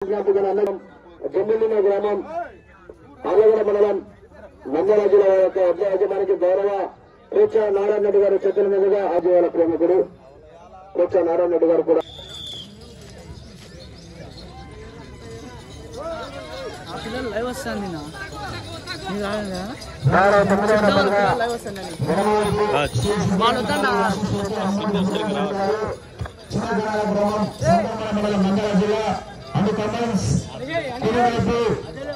జమ్మిలిన గ్రామం ఆలగడ మండలం నంద్యాల జిల్లా యొక్క వద్ద యజమానికి గౌరవ కోచ నారాయణ రెడ్డి గారు చేతుల మీదుగా ఆజీవాల ప్రేమికుడు కోచ నారాయణ రెడ్డి గారు కూడా నంద్యాల జిల్లా అందు కమాండ్స్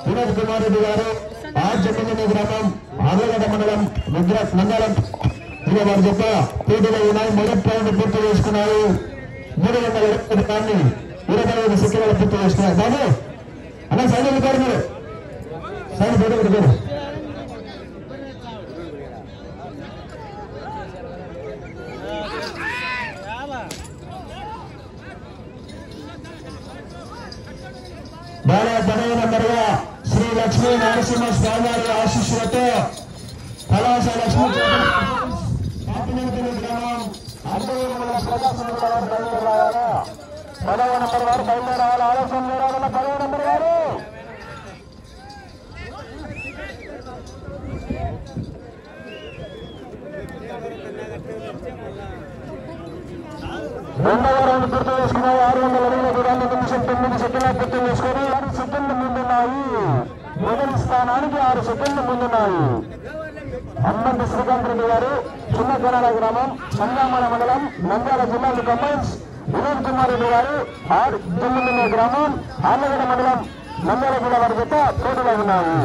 వినోద్ కుమార్ రెడ్డి గారు జమ్మిలిన గ్రామం ఆలగడ మండలం నంద్యాల జిల్లా వారి చెప్ప పోటీలో ఉన్నాయి. మొదటి రౌండ్ పూర్తి చేసుకున్నారు. 320 25 సెకండ్లు పూర్తి చేసుకున్నారు. బాబు అలా సైడ్ వెళ్ళిపోయారు మీరు సైడ్ ఫోటో పెట్టుకోరు. బాల పదవి నంబర్గా శ్రీ లక్ష్మీ నరసింహ స్వామి వారి ఆశీస్సులతో కళాశ లక్ష్మీ గ్రామం పదవ నంబర్ వారు బయలుదేరాలి. ఆలోచన రావాలన్న పదవ నంబర్ వారు రెండవ రౌండ్ పూర్తి చేసుకున్నాయి. 600 అడుగుల దూరాన్ని 9 సెకండ్ల పూర్తి చేసుకుని 6 సెకండ్లు ముందున్నాయి. మొదటి స్థానానికి 6 సెకండ్లు ముందున్నాయి. అమ్మంటి శ్రీకాంత్ రెడ్డి గారు చిన్న కనాల గ్రామం సంగామల మండలం నంద్యాల జిల్లా కంబైన్స్ వినోద్ కుమార్ రెడ్డి గారు జమ్మిలిన గ్రామం ఆర్లగడ్డ మండలం నంద్యాల జిల్లా వారి చేత పోటీలో ఉన్నాయి.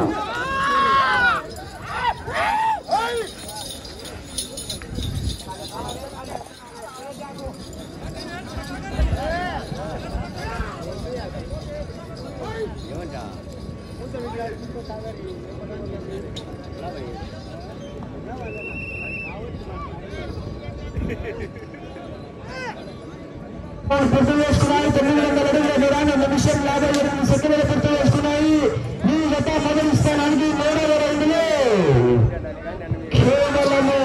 పూర్తి చేసుకున్నాయి. 900 అడుగుల దూరాన్ని 1:58 సెకండ్లు పూర్తి చేసుకున్నాయి. ఈ జత మొదటి స్థానానికి 3వ రౌండ్లో కేవలము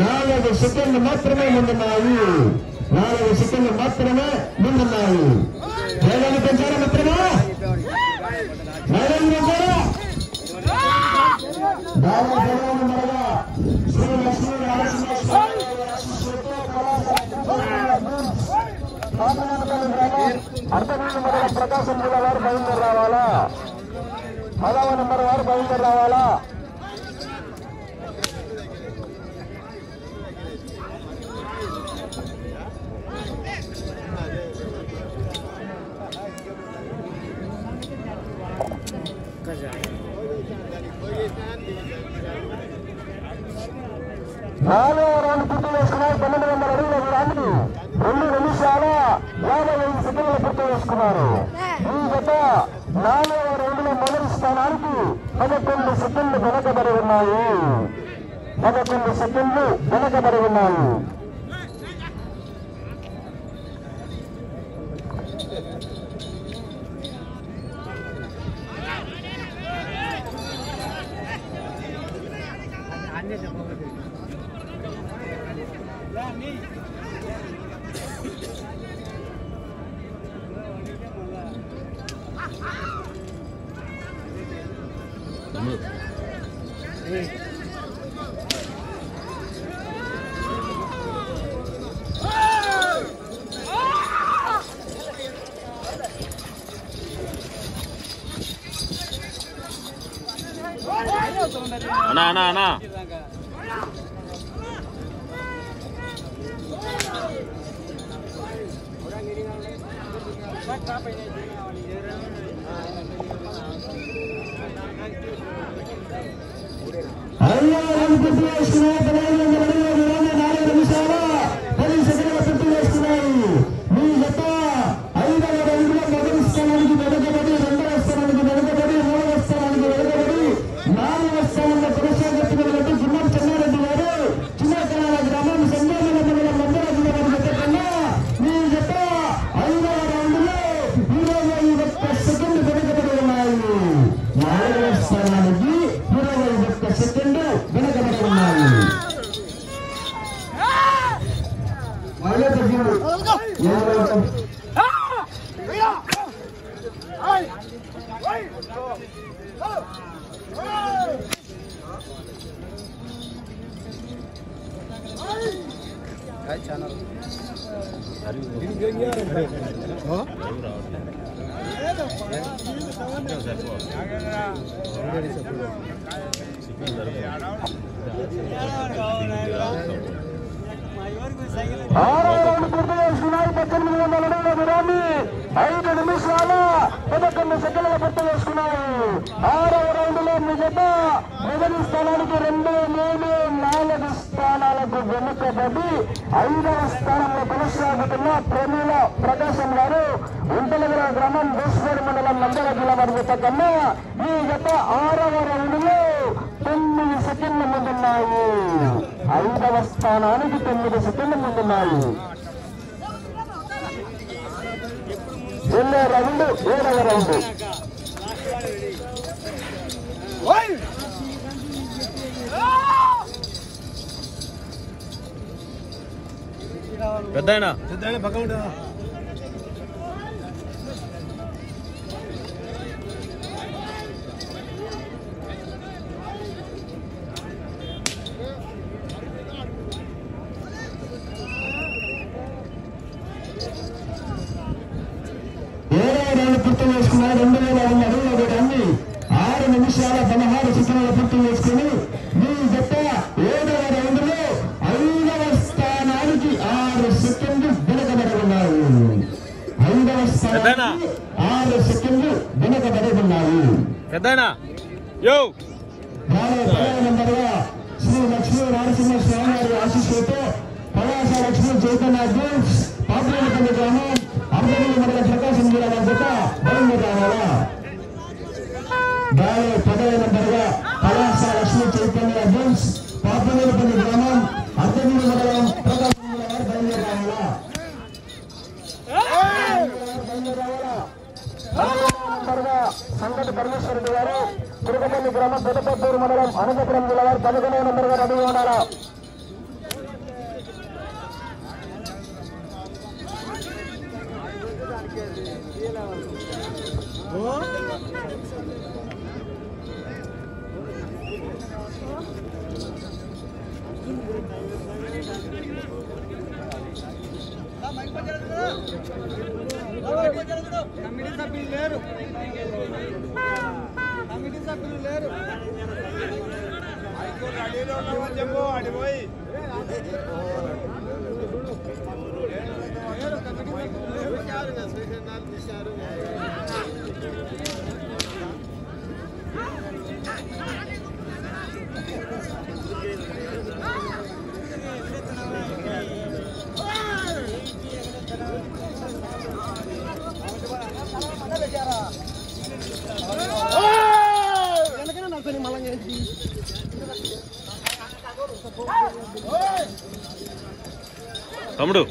4 సెకండ్లు మాత్రమే ముందున్నాయి. 4 సెకండ్లు మాత్రమే ముందున్నాయి. వేగాన్ని పెంచారా మిత్రమా? వేగాన్ని పెంచారా? శ్రీ లక్ష్మీ నరసింహ స్వామి అర్ధనీళ్ళు మొదల ప్రకాశం జిల్లా వారు బయలుదేరి రావాలా? 10వ నంబర్ వారు బయలుదేరి రావాలా? నాలుగవ రౌండ్ పూర్తి చేసుకున్నారు. 1200 అడుగుల దూరాన్ని 2 నిమిషాల 55 సెకండ్లు పూర్తి చేసుకున్నారు. ఈ జత 4వ రౌండ్లో మొదటి స్థానానికి 11 సెకండ్లు వెనకబడి ఉన్నాయి. 11 సెకండ్లు వెనకబడి ఉన్నాయి. అన్నా విరామి 5 నిమిషాల 11 సెకండ్ల పూర్తి చేసుకున్నాయి. 6వ రౌండ్ లో మిగత మొదటి స్థానానికి 2, 3, 4 స్థానాలకు వెనుకబడి 5వ స్థానంలో కొనసాగుతున్న ప్రమీల ప్రకాశం గారు ఉంటలగల గ్రామం బేస్వేర్ మండలం నంద్యాల జిల్లా వారి జత కన్నా ఈ జత 6వ రౌండ్ లో 9 సెకండ్ల ముందున్నాయి. 5వ స్థానానికి 9 సెకండ్ల ముందున్నాయి. వెళ్ళే రౌండ్ 7వ రౌండ్. పెద్దయినా పక్క ఉంటా. పూర్తి చేసుకున్నారు. 2000 అడుగుల దూరాన్ని 6 నిమిషాల 16 సెకండ్లు పూర్తి చేసుకుని మీ జత 7వ రౌండ్ లో 5వ స్థానానికి 6 సెకండ్లు వెనకబడి ఉన్నారు. 5వ స్థానానికి 6 సెకండ్లు వెనకబడి ఉన్నారు. పెద్దయినా యో నంబర్గా శ్రీ లక్ష్మీ నరసింహ స్వామి వారి ఆశీస్సులతో పలాస లక్ష్మీ చైతన్య గేమ్స్ పాపరేపల్లి గ్రామం అర్ధగిరి మండల ప్రకాశం జిల్లా జత బయలుదేరి రావాలా. గాలి 10వ నంబర్గా పలాస లక్ష్మీ చైతన్య గేమ్స్ పాపరేపల్లి గ్రామం అర్ధగిరి మండలం ప్రకాశం జిల్లా వారు బయలుదేరి రావాలా. నంబర్గా సంగతి పరమేశ్వరరెడ్డి గారు తిరుపతి గ్రామం పెద్దపూరు మండలం అనంతపురం జిల్లా వారు 11వ నంబర్గా రెడీగా ఉండాలా. కమిటీ సభ్యులు లేరు. చెప్పు అడిపోయి తమ్ముడు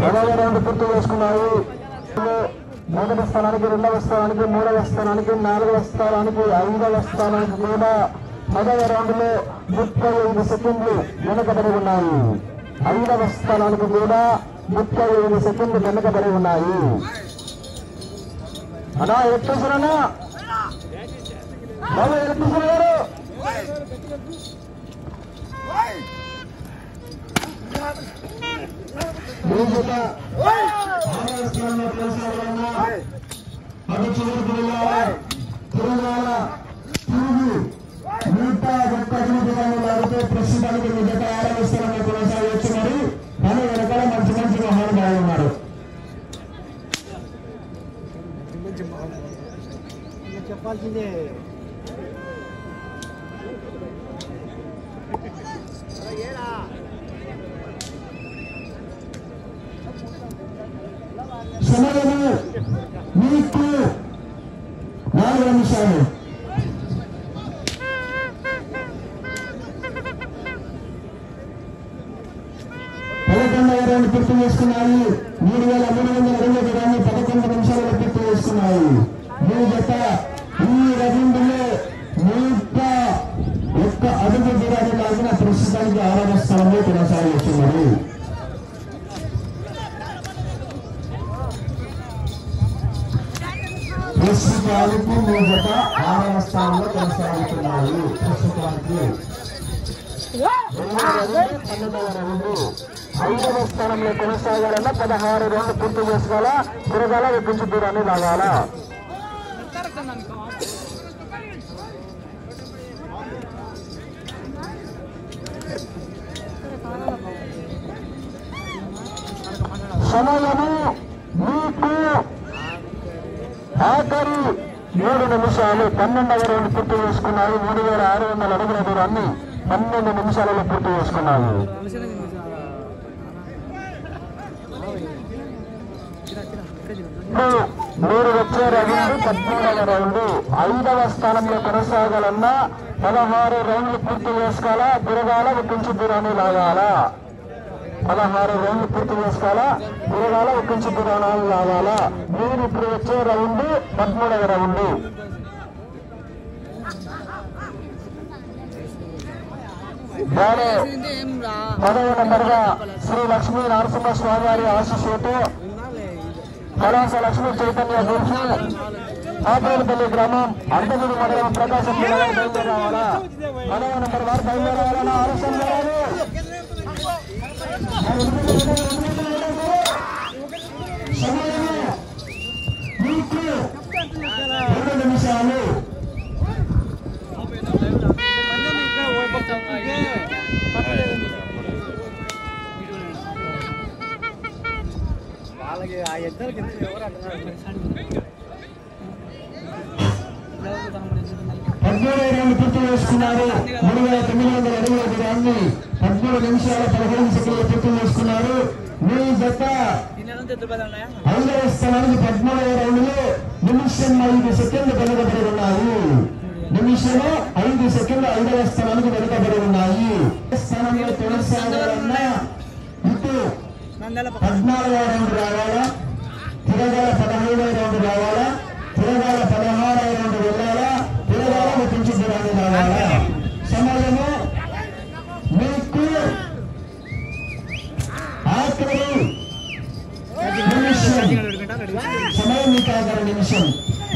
10వ రౌండ్ పూర్తి చేసుకున్నాయి. మొదటి స్థానానికి, రెండవ స్థానానికి, మూడవ స్థానానికి, 4వ స్థానానికి, 5వ స్థానానికి కూడా 10వ రౌండ్ లో 35 సెకండ్లు వెనుకబడి ఉన్నాయి. 5వ స్థానానికి కూడా 35 సెకండ్లు వెనుకబడి ఉన్నాయి. అన్నా ఎలక్ట్రీషియన్ బాబు, ఎలక్ట్రీషియన్ గారు ప్రస్తుతానికి మీ జత 6వ స్థానంలో కొనసాగుతున్నారు. కానీ వెనకాల మంచి మంచి మహానుభావులు ఉన్నారు. చెప్పాల్సిందే. సమయము మీకు 4 నిమిషాలు. రౌండ్ పూర్తి చేసుకున్నాయి. 3320 దూరాన్ని 11 నిమిషాలలో పూర్తి చేసుకున్నాయి. మీ జత ఈ రౌండ్లో 101 అడుగు దూరాన్ని లాగిన ప్రస్తుతానికి 6వ స్థానంలో కొనసాగుతున్నారు. ప్రస్తుతానికి మీ జత 6వ స్థానంలో కొనసాగుతున్నాయి. ప్రస్తుతానికి 5వ స్థానంలో కొనసాగాలన్నా 16 రౌండ్లు పూర్తి చేసుకోవాలా. తిరగాల, ఎక్కించి దూరాన్ని లాగాలా. సమయము మీకు ఆఖరి 7 నిమిషాలు. 12వ రౌండ్ పూర్తి చేసుకున్నారు. 3600 అడుగుల దూరాన్ని 12 నిమిషాలలో పూర్తి చేసుకున్నారు. మీరు వచ్చే రౌండ్ 13వ రౌండ్. 5వ స్థానంలో కొనసాగాలన్నా 16 రౌండ్లు పూర్తి చేసుకోవాలా. తిరగాల, ఒక్కించి దూరాన్ని లాగాలా. 16 రౌండ్లు పూర్తి చేసుకోవాలా. తిరగాల, ఒక్కించి దూరాన్ని లాగాలా. మీరు ఇప్పుడు వచ్చే రౌండ్ 13వ రౌండ్. దాని 10వ నంబర్గా శ్రీ లక్ష్మీ నరసింహ స్వామి వారి ఆశీస్సులతో కళాశ లక్ష్మీ చైతన్య గురించి ఆపేలపల్లి గ్రామం, అంతమూరు మండలం, ప్రకాశం జిల్లా బయలుదేరావాలా. 10వ నంబర్ వారు బయలుదేరావాలని ఆలోచన చేయాలి. మీకు 2 నిమిషాలు. వాళ్ళకి ఆ ఇద్దరికి ఎవరు అంటున్నారు? 13వ రౌండ్ పూర్తి చేసుకున్నారు. 3900 అడుగుల దూరాన్ని 13 నిమిషాల 15 సెకండ్లు పూర్తి చేసుకున్నారు. మీ జత 5వ స్థానానికి 13వ రౌండ్ లో నిమిషం 5 సెకండ్లు వెనుకబడి ఉన్నాయి. నిమిషం 5 సెకండ్లు 5వ స్థానానికి వెనుకబడి ఉన్నాయి. స్థానంలో కొనసాగాలన్నా ఇటు 14వ రౌండ్ రావాలా. తిరగాల 15వ రౌండ్ రావాలా. తిరగాల 16వ రౌండ్ వెళ్ళాలా. తిరగాల ఒక్కించి దూరాన్ని రావాలా. సమయము మీకు ఆఖరి నిమిషం. సమయం మీకు ఆఖరి నిమిషం.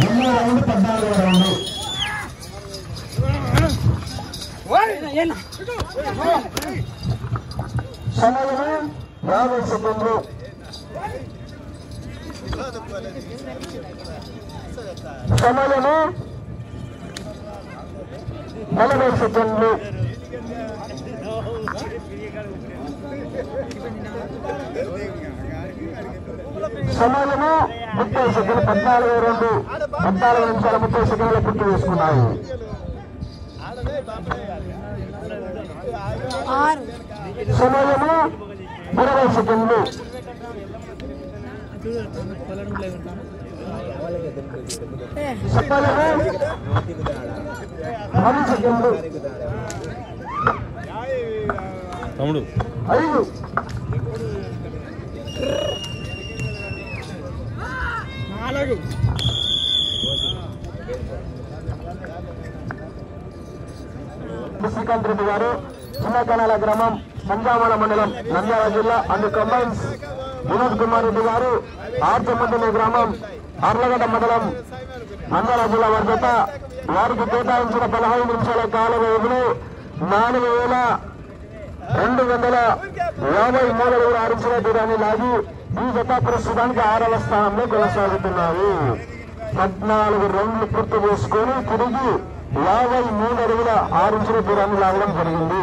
2వ రౌండ్ 14వ రౌండ్. సమయము 50 సెకండ్లు. సమయము 40 సెకండ్లు. సమయము 30 సెకండ్లు. 14వ రౌండ్ 14 నిమిషాల 30 సెకండ్లు పూర్తి చేసుకున్నాయి. సమయము 20 సెకండ్లు. సమయము 10 సెకండ్లు. తమ్ముడు 5 శ్రీకాంత్ రెడ్డి గారు చిన్నకనాల గ్రామం సంజామల మండలం నంద్యాల జిల్లా అండ్ కంబైన్స్ వినోద్ కుమార్ రెడ్డి గారు ఆర్చమండలి గ్రామం అర్లగడ్డ మండలం నంద్యాల జిల్లా వర్గత వారికి కేటాయించిన 15 నిమిషాల కాల వ్యవధిలో 4,253 అడుగులు ఆడించిన దూరాన్ని లాగి ఈ జత ప్రస్తుతానికి 6వ స్థానంలో కొనసాగుతున్నారు. 14 రౌండ్లు పూర్తి చేసుకొని తిరిగి 53 అడుగుల 6 ఇంచుల దూరాన్ని లాగడం జరిగింది.